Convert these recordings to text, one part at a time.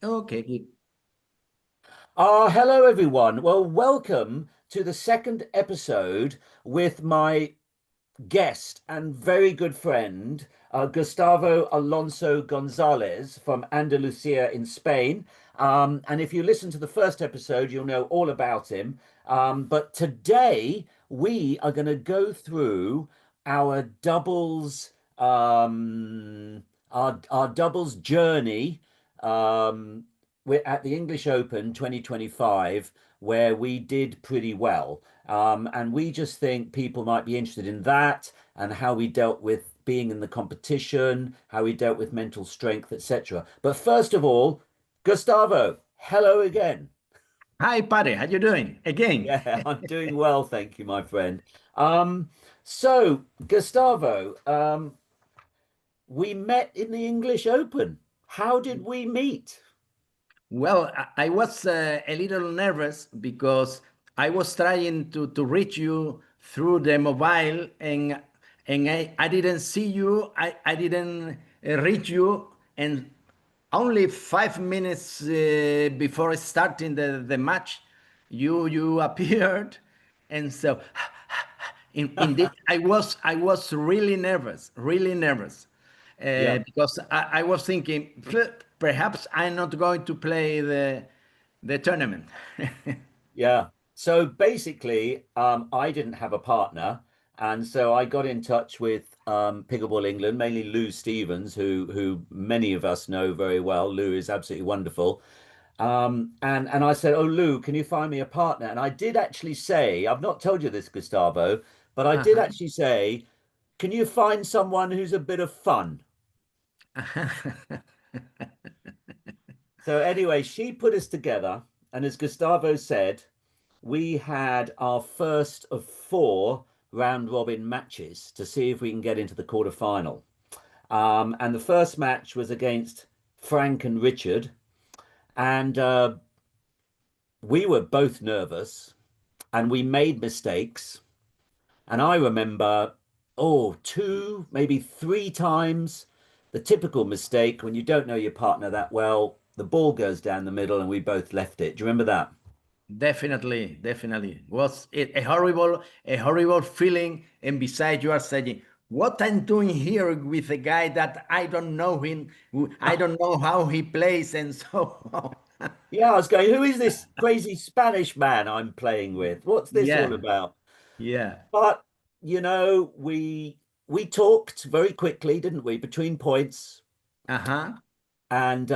Okay, good. Hello everyone. Well, welcome to the second episode with my guest and very good friend, Gustavo Alonso Gonzalez from Andalusia in Spain. And if you listen to the first episode, you'll know all about him. But today we are going to go through our doubles, our doubles journey. We're at the English Open 2025, where we did pretty well. And we just think people might be interested in that and how we dealt with being in the competition, how we dealt with mental strength, etc. But first of all, Gustavo, hello again. Hi, Paddy. How you doing? Again. Yeah, I'm doing well, thank you, my friend. Um, so Gustavo, we met in the English Open. How did we meet? Well, I was a little nervous because I was trying to reach you through the mobile and I didn't see you. I didn't reach you. And only 5 minutes before starting the match, you appeared. And so indeed, I was really nervous, really nervous. Yeah. Because I was thinking perhaps I'm not going to play the tournament. Yeah. So basically, I didn't have a partner, and so I got in touch with Pickleball England, mainly Lou Stevens, who many of us know very well. Lou is absolutely wonderful. And I said, "Oh, Lou, can you find me a partner?" And I did actually say, I've not told you this, Gustavo, but I did Uh-huh. actually say, "Can you find someone who's a bit of fun?" So anyway, she put us together, and as Gustavo said, we had our first of four round robin matches to see if we can get into the quarterfinal. And the first match was against Frank and Richard, and we were both nervous and we made mistakes. And I remember, oh, two, maybe three times the typical mistake when you don't know your partner that well. The ball goes down the middle and we both left it. Do you remember that? Definitely, definitely. Was it a horrible feeling? And besides, you are saying, what I'm doing here with a guy that I don't know him, I don't know how he plays, and so on. Yeah, I was going, who is this crazy Spanish man I'm playing with? What's this all Yeah, about? yeah. But we talked very quickly, didn't we, between points. Uh-huh. And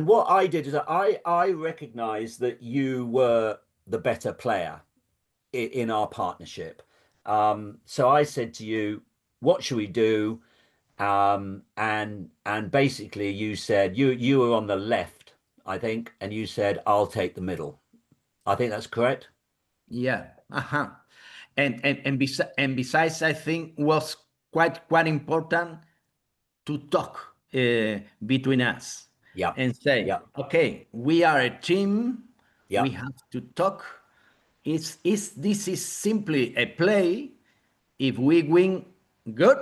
what I did is I recognized that you were the better player in our partnership. So I said to you, what should we do? And basically you said you were on the left, I think, and you said, I'll take the middle. I think that's correct. Yeah. Uh-huh. And besides, I think was quite important to talk between us Yeah. and say, Yeah. okay, we are a team. Yeah. We have to talk. This is simply a play. If we win, good.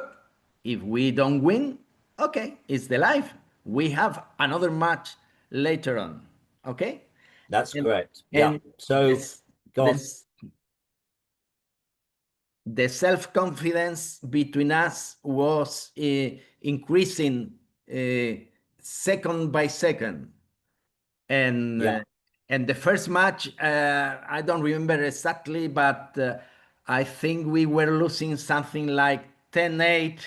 If we don't win, okay, it's the life. We have another match later on. Okay, That's and correct. Yeah. and So this go on. this the self-confidence between us was increasing second by second. And Yeah. and the first match, I don't remember exactly, but I think we were losing something like 10-8,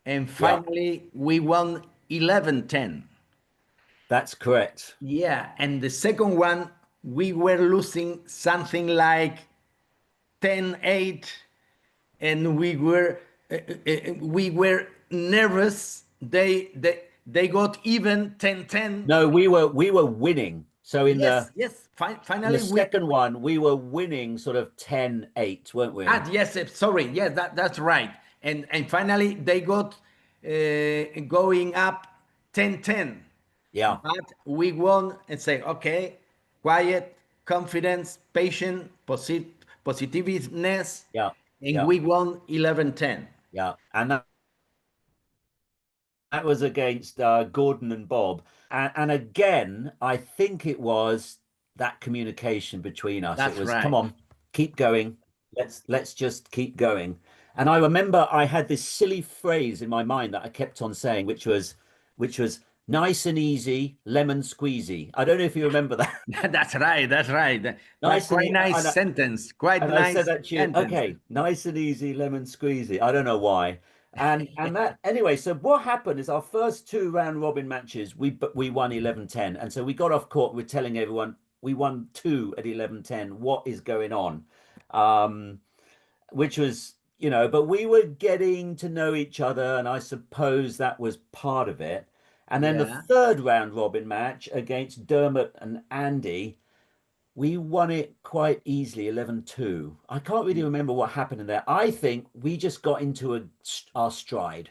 and Yeah. finally we won 11-10. That's correct. Yeah, and the second one we were losing something like 10-8, and we were nervous. They got even 10-10. No, we were winning. So in Yes, the yes. in the Finally, second one, we were winning sort of 10-8, weren't we? yes, sorry. Yes, that's right. And finally, they got going up 10-10. Yeah. But we won and say, okay, quiet, confidence, patient, positiveness, Yeah. and Yeah. we won 11-10. Yeah. And that that was against Gordon and Bob. And again, I think it was that communication between us. It That's was, come right. on, keep going. Let's just keep going. And I remember I had this silly phrase in my mind that I kept on saying, which was nice and easy, lemon squeezy. I don't know if you remember that. That's right. That's right. Quite Nice and quite e- nice and sentence. Quite and I said nice that to you, sentence. okay, nice and easy, lemon squeezy. I don't know why. And that anyway, so what happened is our first two round robin matches, we won 11-10. And so we got off court, we're telling everyone we won two at 11-10. What is going on? Um, which was, but we were getting to know each other, and I suppose that was part of it. And then the Yeah. third round robin match against Dermot and Andy, we won it quite easily, 11-2. I can't really remember what happened in there. I think we just got into our stride.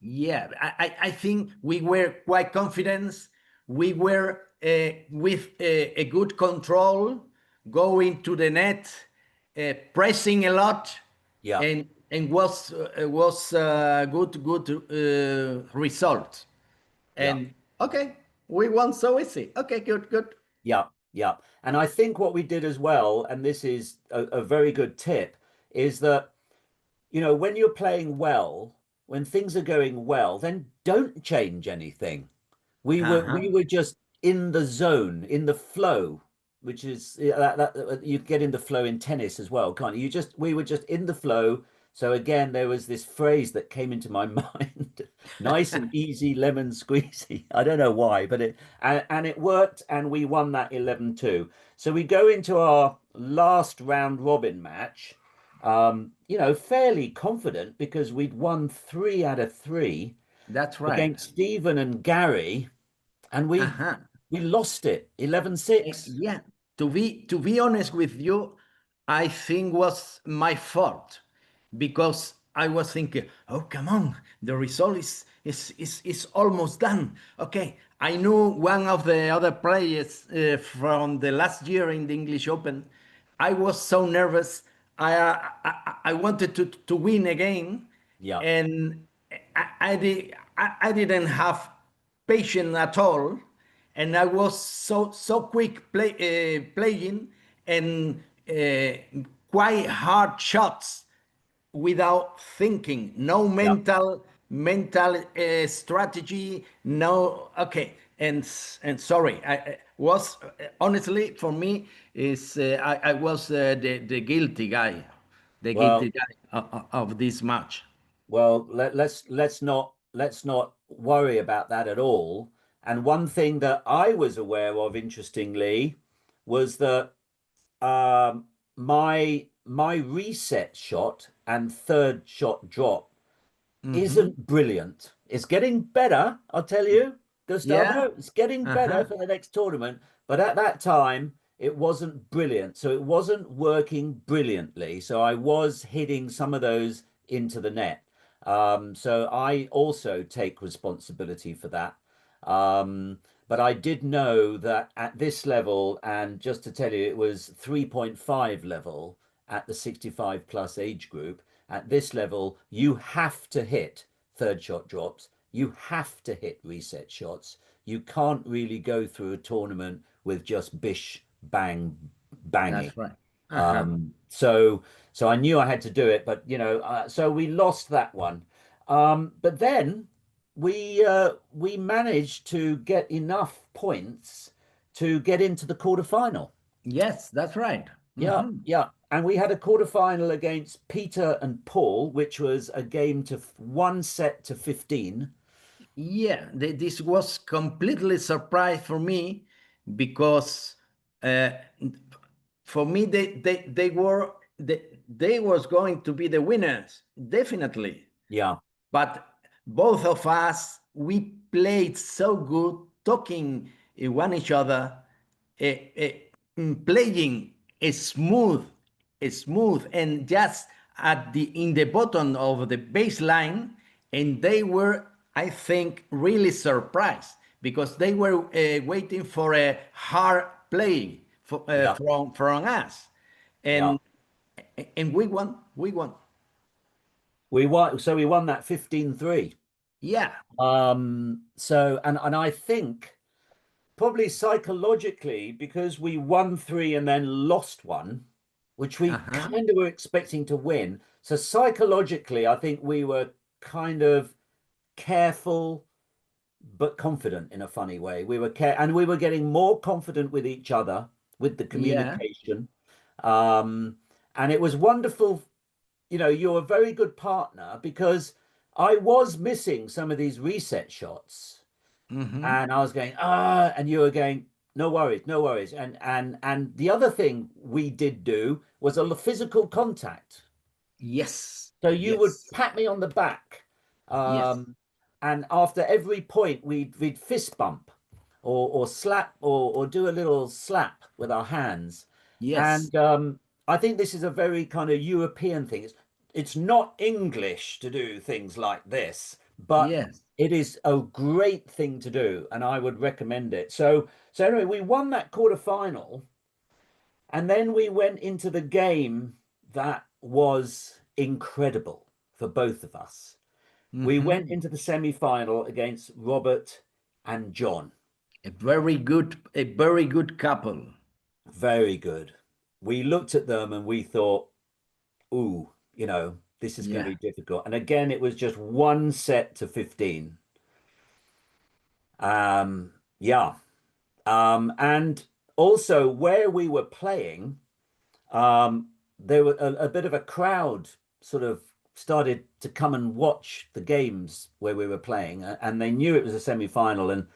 Yeah, I think we were quite confident. We were with a good control, going to the net, pressing a lot, Yeah, and was good result. yeah, And okay, we won so easy. Okay, good, good. yeah, yeah. And I think what we did as well, and this is a very good tip, is that, when you're playing well, when things are going well, then don't change anything. We were Uh-huh. we were just in the zone, in the flow, which is you get in the flow in tennis as well, can't you? We were just in the flow. So again, there was this phrase that came into my mind, nice and easy lemon squeezy. I don't know why, but and it worked, and we won that 11-2. So we go into our last round robin match, fairly confident because we'd won three out of three That's right. against Stephen and Gary, and we Uh-huh. we lost it 11-6. Yeah, to be honest with you, I think was my fault because I was thinking, oh come on, the result is almost done. Okay, I knew one of the other players from the last year in the English Open. I was so nervous. I wanted to win again, Yeah, and I didn't have patience at all, and I was so quick playing and quite hard shots without thinking. No yeah. mental strategy. No, okay. And sorry, I was honestly for me is I was the guilty guy, the guilty Well, guy of this match. let's not worry about that at all. And one thing that I was aware of, interestingly, was that my reset shot and third shot drop Hmm. isn't brilliant. It's getting better, I'll tell you, Yeah. Gustavo. It's getting better Uh-huh. for the next tournament. But at that time, it wasn't brilliant. So it wasn't working brilliantly. So I was hitting some of those into the net. So I also take responsibility for that. But I did know that at this level, and just to tell you, it was 3.5 level at the 65 plus age group. At this level, you have to hit third shot drops. You have to hit reset shots. You can't really go through a tournament with just bish bang banging. That's right. Uh-huh. So I knew I had to do it, but so we lost that one. But then we managed to get enough points to get into the quarterfinal. Yes, that's right. Yeah, Hmm. yeah. And we had a quarterfinal against Peter and Paul, which was a game to one set to 15. Yeah, this was completely surprise for me because uh, for me they was going to be the winners definitely. Yeah, But both of us, we played so good, talking one each other, playing smooth, and just at the in the bottom of the baseline, and they were, I think, really surprised because they were waiting for a hard play yeah, from us, yeah. and and we won. We won. We won, so we won that 15-3. Yeah. So and I think probably psychologically, because we won three and then lost one, which we Uh-huh. kind of were expecting to win. So psychologically, I think we were kind of careful but confident in a funny way. And we were getting more confident with each other with the Yeah. communication. Um, and it was wonderful. You know, you're a very good partner because I was missing some of these reset shots, Mm-hmm. and I was going, and you were going, no worries, no worries. And the other thing we did do was a physical contact. Yes. So you would Yes. pat me on the back, Yes. and after every point, we'd fist bump, or slap, or do a little slap with our hands. Yes. And I think this is a very kind of European thing. It's not English to do things like this, but Yes. it is a great thing to do, and I would recommend it. So anyway, we won that quarter final. And then we went into the game that was incredible for both of us. We went Mm-hmm. into the semi-final against Robert and John. A very good couple. Very good. We looked at them and we thought, ooh, this is going to Yeah. be difficult. And again, it was just one set to 15. Yeah. And also where we were playing, um, there were a bit of a crowd sort of started to come and watch the games where we were playing, and they knew it was a semi-final, and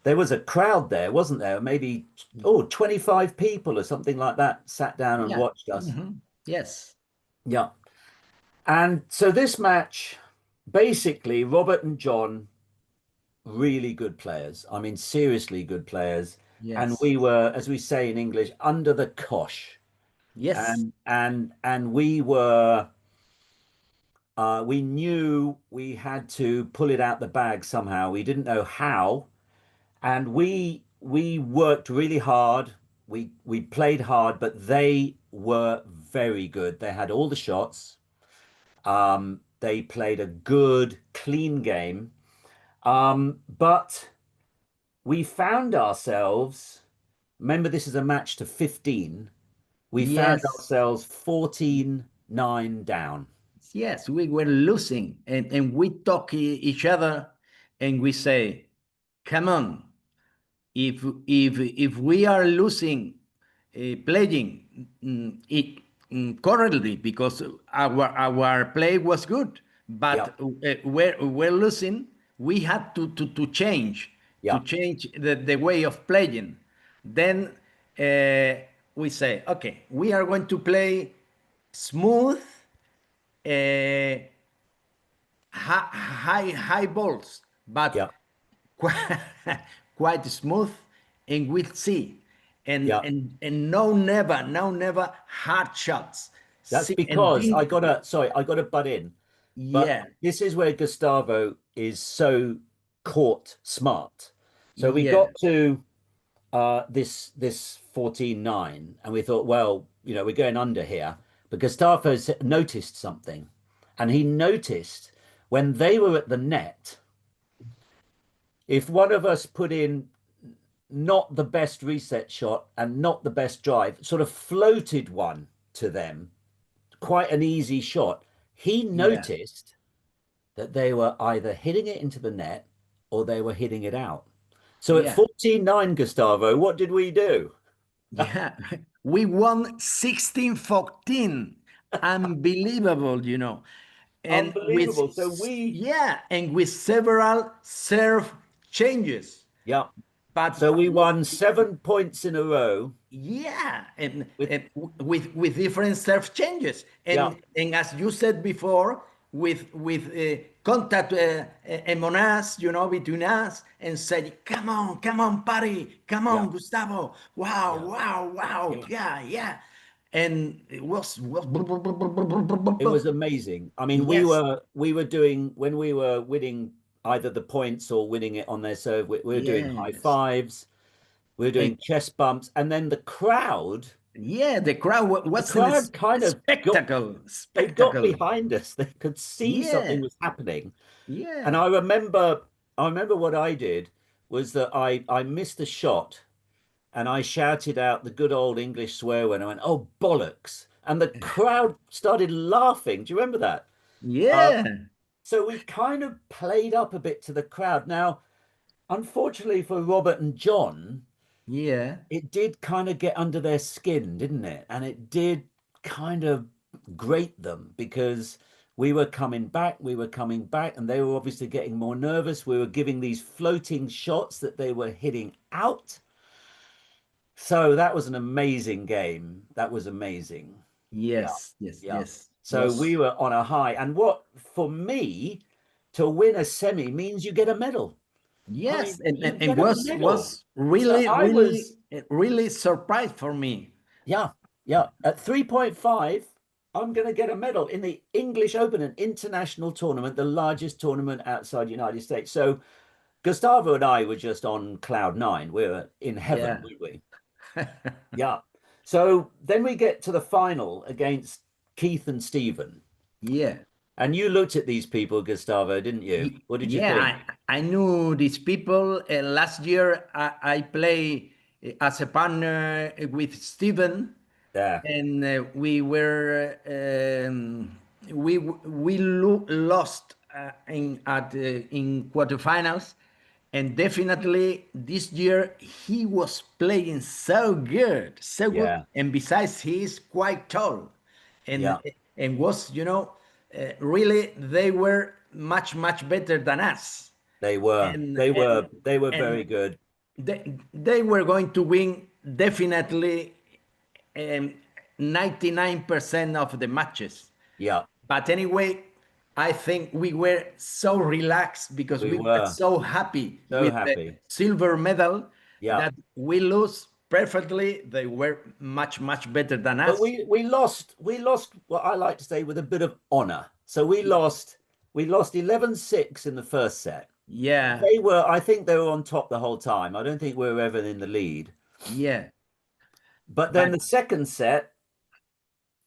there was a crowd there, wasn't there? Maybe 25 people or something like that sat down and Yeah. watched us. Mm-hmm. Yes. Yeah. And so this match, basically, Robert and John, really good players. I mean, seriously good players. And Yes. we were, as we say in English, under the cosh. Yes. And we knew we had to pull it out the bag somehow. We didn't know how, and we worked really hard. We played hard, but they were very good. They had all the shots. They played a good, clean game. But we found ourselves. Remember, this is a match to 15. We found Yes. ourselves 14-9 down. Yes. We were losing, and we talk each other, and we say, "Come on, if we are losing, playing it currently because our play was good, Yeah, but we're losing, we had to change yeah, the way of playing. Then we say, okay, we are going to play smooth, uh, high balls, but yeah, quite, quite smooth, and we'll see. And yeah. and and no never hard shots. That's See, and because then, I gotta butt in, but yeah, this is where Gustavo is so caught smart. So we yeah, got to this 14-9, and we thought, well, we're going under here. But Gustavo's noticed something, and he noticed when they were at the net, if one of us put in not the best reset shot and not the best drive, sort of floated one to them, quite an easy shot. He yeah, noticed that they were either hitting it into the net or they were hitting it out. So at yeah, 14-9, Gustavo, what did we do? yeah. We won 16-14. Unbelievable. And Unbelievable. So we, yeah, and with several serve changes. yeah. But So we won 7 points in a row yeah, and, with, and with different serve changes, yeah, and as you said before, with contact among us, between us, and said, come on, Paddy, come yeah, on, Gustavo, wow, yeah, wow, wow, yeah. yeah, yeah, and it was It was amazing. I mean, we yes, were we were doing when we were winning either the points or winning it on their serve, we were doing high yes, fives, we were and doing chest bumps, and then the crowd. Yeah, the crowd The was in a crowd kind of got spectacle, they got spectacle. behind us. They could see something Yeah, was happening. And yeah, I remember what I did was that I missed a shot and I shouted out the good old English swear word. I went, "Oh bollocks!" And the crowd started laughing. Do you remember that? Uh, yeah, so we kind of played up a bit to the crowd. Now, unfortunately for Robert and John, yeah, it did kind of get under their skin, didn't it? And it did kind of grate them because we were coming back, and they were obviously getting more nervous. We were giving these floating shots that they were hitting out. So that was an amazing game. That was amazing. Yeah, yes, yes, yeah. yes. So we Was were on a high. And what, for me, to win a semi means you get a medal. I mean, yes, you and get a medal. was So really, I really, was, really surprised for me. yeah, yeah. At 3.5, I'm going to get a medal in the English Open, an international tournament, the largest tournament outside the United States. So Gustavo and I were just on cloud nine. We were in heaven, Yeah, weren't we? Yeah. So then we get to the final against Keith and Stephen. yeah. And you looked at these people, Gustavo, didn't you? What did you Yeah, think? I knew these people. Last year, I play as a partner with Steven, Yeah. and we lost in quarterfinals, and definitely this year he was playing so good, so good. Yeah. And besides, he is quite tall, and Yeah. was really they were much better than us, They were. and They were. and They were very and good. they were going to win definitely, um, 99% of the matches. Yeah. But anyway, I think we were so relaxed because We we were were so happy so with the happy. silver medal Yeah. that we lose perfectly. They were much better than But us. we lost what I like to say with a bit of honor. So we lost 11-6 in the first set. Yeah, They were, I think they were on top the whole time. I don't think we were ever in the lead. yeah. But then But the second set,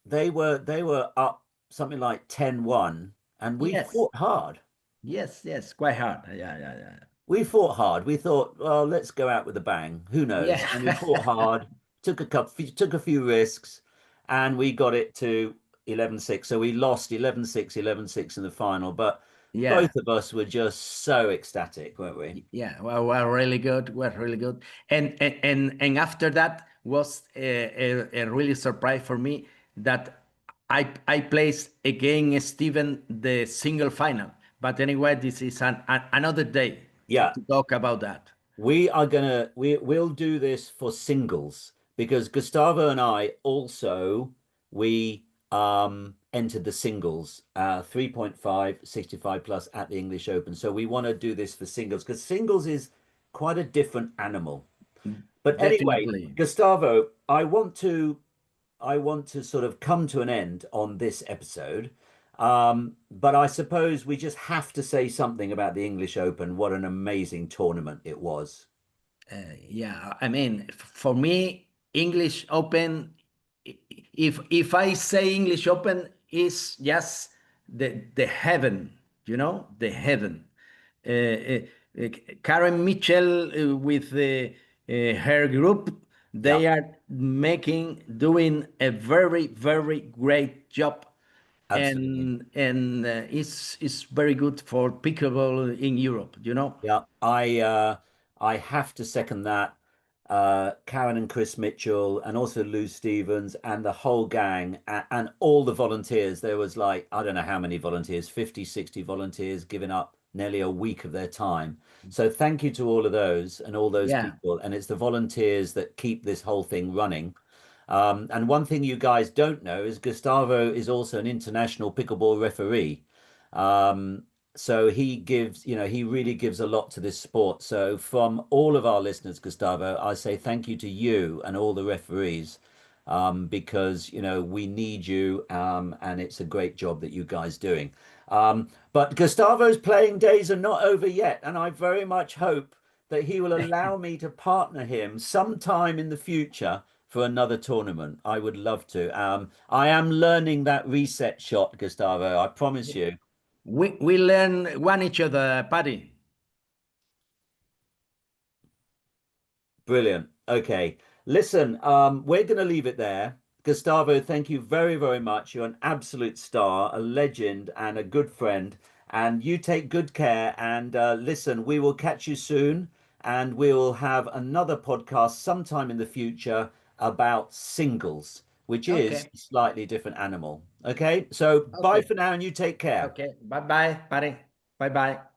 they were up something like 10-1, and we yes, fought hard. yes, quite hard. Yeah, We fought hard. We thought, well, let's go out with a bang. Who knows? And we yeah. fought hard, took a few risks, and we got it to 11-6. So we lost 11-6, 11-6 in the final. But Yeah, both of us were just so ecstatic, weren't we? yeah. Well, really good. Was really good. And after that was a really surprise for me that I placed again Steven the single final. But anyway, this is another day Yeah, to talk about that. we'll do this for singles because Gustavo and I also we entered the singles 3.5 65 plus at the English Open. So we want to do this for singles because singles is quite a different animal. But anyway, Definitely. Gustavo, I want to sort of come to an end on this episode. But I suppose we just have to say something about the English Open. What an amazing tournament it was. Yeah, I mean, for me, English Open, if I say English Open is just the heaven, the heaven. Uh, uh, uh, Karen Mitchell with her group, Yeah, they are doing a very great job, absolutely. and it's very good for pickleball in Europe. Yeah, I have to second that. Karen and Chris Mitchell, and also Lou Stevens, and the whole gang, and all the volunteers. There was like, I don't know how many volunteers, 50, 60 volunteers giving up nearly a week of their time. So thank you to all of those and all those Yeah, people. And it's the volunteers that keep this whole thing running. And one thing you guys don't know is Gustavo is also an international pickleball referee. Um, so he really gives a lot to this sport. So from all of our listeners, Gustavo, I say thank you to you and all the referees, because we need you, and it's a great job that you guys doing. But Gustavo's playing days are not over yet, and I very much hope that he will allow me to partner him sometime in the future for another tournament. I would love to. I am learning that reset shot, Gustavo. I promise you. We learn one each other, Paddy. Brilliant. Okay. Listen, we're going to leave it there. Gustavo, thank you very, very much. You're an absolute star, a legend, and a good friend. And you take good care. And listen, we will catch you soon. And we will have another podcast sometime in the future about singles, which is Okay, a slightly different animal. Okay. So bye okay, for now and you take care. okay. Bye bye, Paddy. Bye bye.